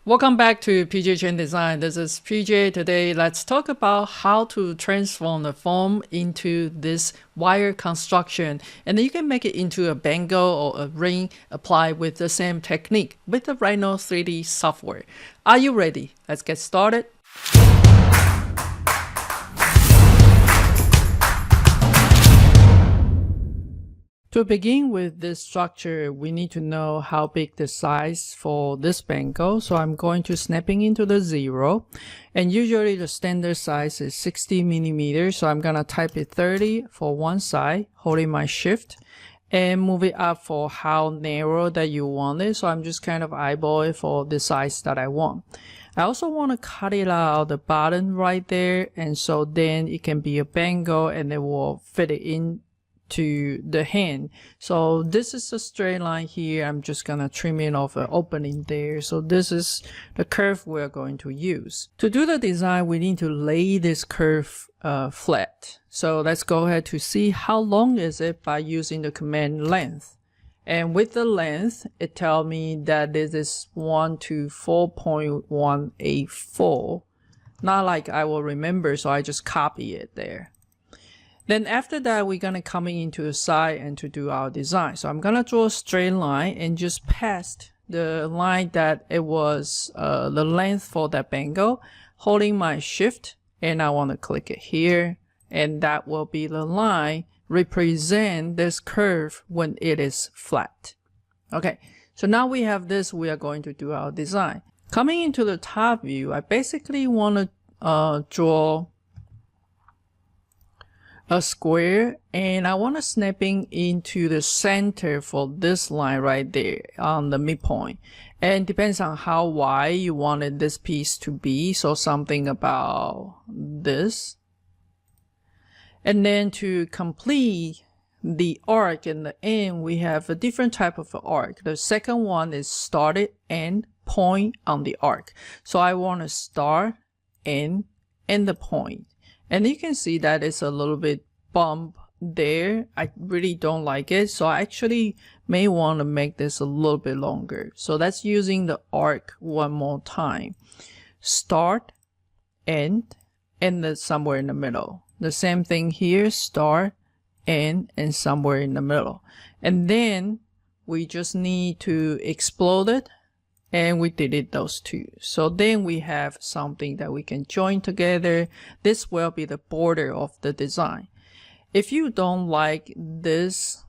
Welcome back to PJ Chen Design. This is PJ. Today, let's talk about how to transform the foam into this wire construction. And then you can make it into a bangle or a ring applied with the same technique with the Rhino 3D software. Are you ready? Let's get started. To begin with this structure, we need to know how big the size for this bangle. So I'm going to snapping into the 0. And usually the standard size is 60 millimeters. So I'm going to type it 30 for one side, holding my shift, and move it up for how narrow that you want it. So I'm just kind of eyeball it for the size that I want. I also want to cut it out the bottom right there. And so then it can be a bangle and it will fit it in to the hand. So this is a straight line here. I'm just gonna trim it off an opening there. So this is the curve we're going to use. To do the design, we need to lay this curve flat. So let's go ahead to see how long is it by using the command length. And with the length, it tells me that this is 1 to 4.184. Not like I will remember, so I just copy it there. Then after that, we're going to come into the side and to do our design. So I'm going to draw a straight line and just past the line that it was the length for that bangle, holding my shift, and I want to click it here. And that will be the line represent this curve when it is flat. Okay, so now we have this, we are going to do our design. Coming into the top view, I basically want to draw a square, and I want to snapping into the center for this line right there on the midpoint. And depends on how wide you wanted this piece to be, so something about this. And then to complete the arc in the end, we have a different type of arc. The second one is started and point on the arc. So I want to start and end the point. And you can see that it's a little bit bump there. I really don't like it. So I actually may want to make this a little bit longer. So that's using the arc one more time. Start, end, and then somewhere in the middle. The same thing here, start, end, and somewhere in the middle. And then we just need to explode it. And we delete those two. So then we have something that we can join together. This will be the border of the design. If you don't like this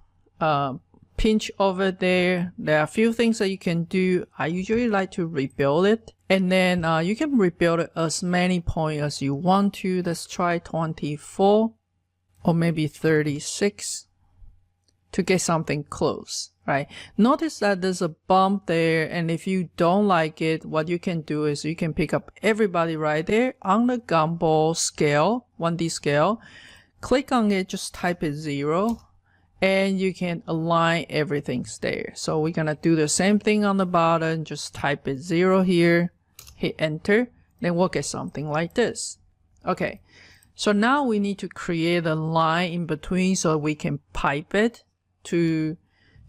pinch over there, there are a few things that you can do. I usually like to rebuild it. And then you can rebuild it as many points as you want to. Let's try 24 or maybe 36 to get something close. Right. Notice that there's a bump there, and if you don't like it, what you can do is you can pick up everybody right there on the gumball scale, 1D scale, click on it, just type it 0, and you can align everything there. So we're gonna do the same thing on the bottom, just type it 0 here, hit enter, then we'll get something like this. Okay, so now we need to create a line in between so we can pipe it to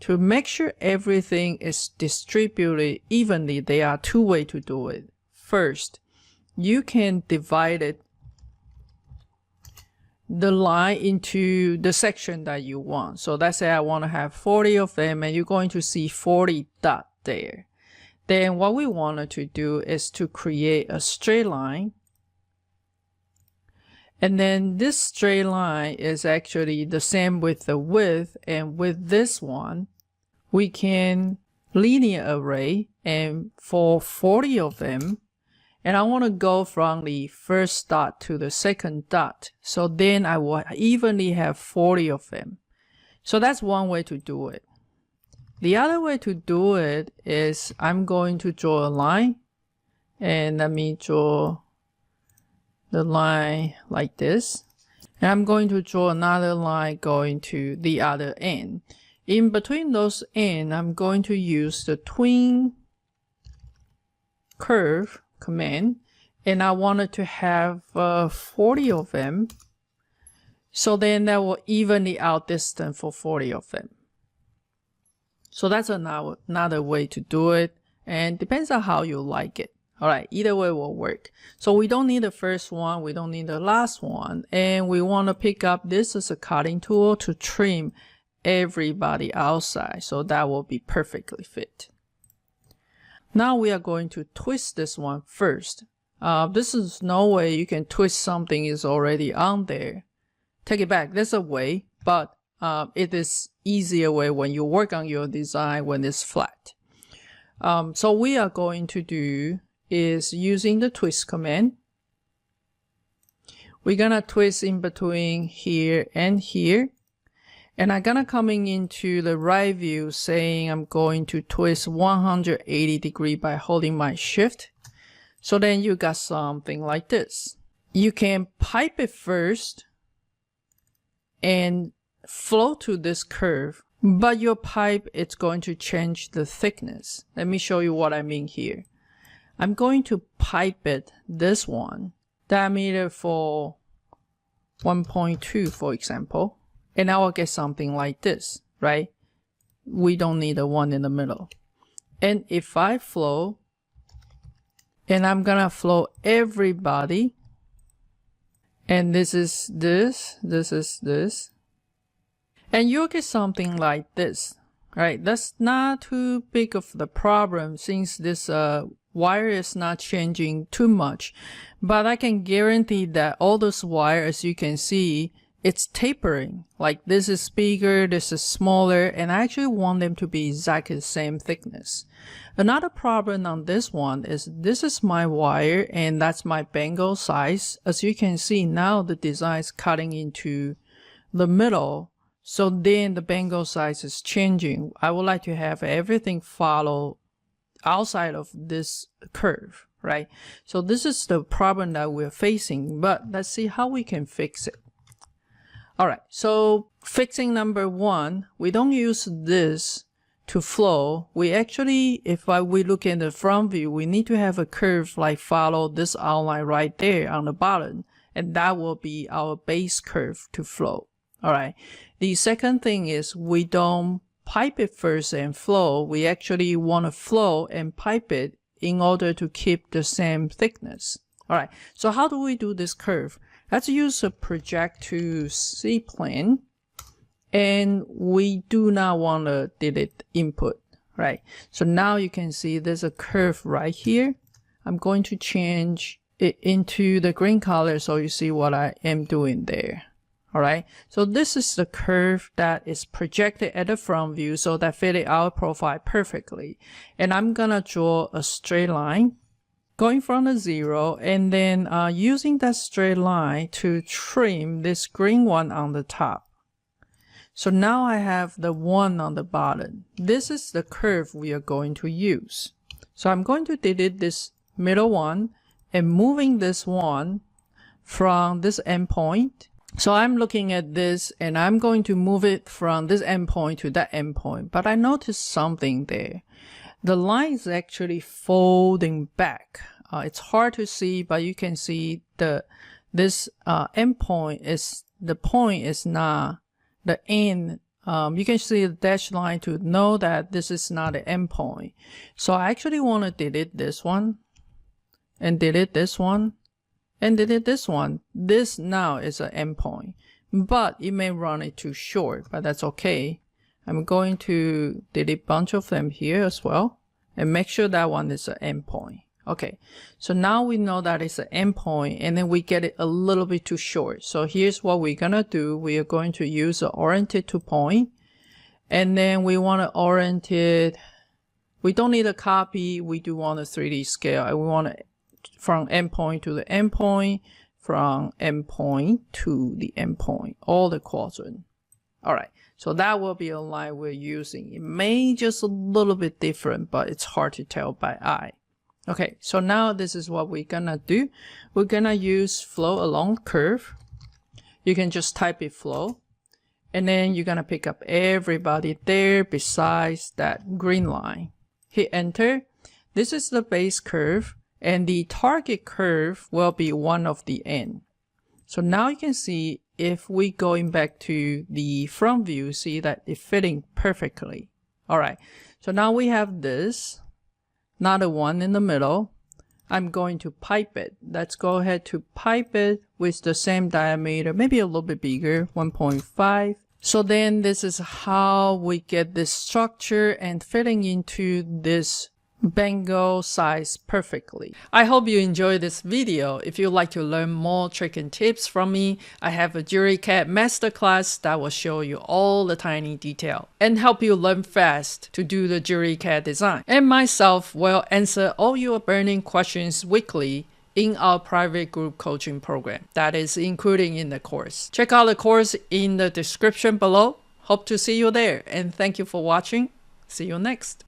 make sure everything is distributed evenly. There are two ways to do it. First, you can divide it, the line into the section that you want. So let's say I want to have 40 of them, and you're going to see 40 dots there. Then what we wanted to do is to create a straight line. And then this straight line is actually the same with the width, and with this one, we can linear array, and for 40 of them, and I want to go from the first dot to the second dot. So then I will evenly have 40 of them. So that's one way to do it. The other way to do it is I'm going to draw a line, and let me draw the line like this. And I'm going to draw another line going to the other end. In between those ends, I'm going to use the Twing Curve command, and I wanted to have 40 of them. So then that will evenly outdistance for 40 of them. So that's another way to do it, and depends on how you like it. All right, either way will work. So we don't need the first one, we don't need the last one, and we want to pick up this as a cutting tool to trim everybody outside, so that will be perfectly fit. Now we are going to twist this one first. This is no way you can twist something is already on there. Take it back, there's a way, but it is easier way when you work on your design when it's flat. So we are going to do is using the twist command. We're gonna twist in between here and here. And I'm gonna coming into the right view saying I'm going to twist 180 degrees by holding my shift. So then you got something like this. You can pipe it first and flow to this curve, but your pipe, it's going to change the thickness. Let me show you what I mean here. I'm going to pipe it this one, diameter for 1.2 for example, and I will get something like this, right? We don't need the one in the middle. And if I flow, and I'm gonna flow everybody, and this is this, this is this, and you'll get something like this, right? That's not too big of the problem since this wire is not changing too much, but I can guarantee that all those wires, as you can see, it's tapering. Like this is bigger, this is smaller, and I actually want them to be exactly the same thickness. Another problem on this one is this is my wire and that's my bangle size. As you can see now, the design is cutting into the middle, so then the bangle size is changing. I would like to have everything follow outside of this curve, right? So this is the problem that we're facing, but let's see how we can fix it. All right, so fixing number one, we don't use this to flow. We actually, if we look in the front view, we need to have a curve like follow this outline right there on the bottom, and that will be our base curve to flow. All right, the second thing is we don't pipe it first and flow. We actually want to flow and pipe it in order to keep the same thickness. All right, so how do we do this curve? Let's use a project to C-plane, and we do not want to delete input, right? So now you can see there's a curve right here. I'm going to change it into the green color so you see what I am doing there. All right, so this is the curve that is projected at the front view, so that fitted our profile perfectly. And I'm gonna draw a straight line going from the 0, and then using that straight line to trim this green one on the top. So now I have the one on the bottom. This is the curve we are going to use. So I'm going to delete this middle one and moving this one from this endpoint. So I'm looking at this and I'm going to move it from this endpoint to that endpoint, but I noticed something there. The line is actually folding back. It's hard to see, but you can see this endpoint is, the point is not the end. You can see the dashed line to know that this is not the endpoint. So I actually want to delete this one and delete this one and delete this one. This now is an endpoint, but it may run it too short, but that's okay. I'm going to delete a bunch of them here as well and make sure that one is an endpoint. Okay, so now we know that it's an endpoint, and then we get it a little bit too short. So here's what we're gonna do. We are going to use the oriented to point, and then we want to orient it. We don't need a copy. We do want a 3D scale, and we want it from endpoint to the endpoint, from endpoint to the endpoint, all the quadrant. All right, so that will be a line we're using. It may just a little bit different, but it's hard to tell by eye. Okay, so now this is what we're gonna do. We're gonna use flow along curve. You can just type it flow, and then you're gonna pick up everybody there besides that green line. Hit enter. This is the base curve, and the target curve will be one of the end. So now you can see if we going back to the front view, see that it's fitting perfectly. All right, so now we have this. Not a one in the middle. I'm going to pipe it. Let's go ahead to pipe it with the same diameter, maybe a little bit bigger, 1.5. So then this is how we get this structure and fitting into this bangle size perfectly. I hope you enjoyed this video. If you'd like to learn more trick and tips from me, I have a jewelry CAD masterclass that will show you all the tiny detail and help you learn fast to do the jewelry CAD design. And myself will answer all your burning questions weekly in our private group coaching program that is including in the course. Check out the course in the description below. Hope to see you there, and thank you for watching. See you next.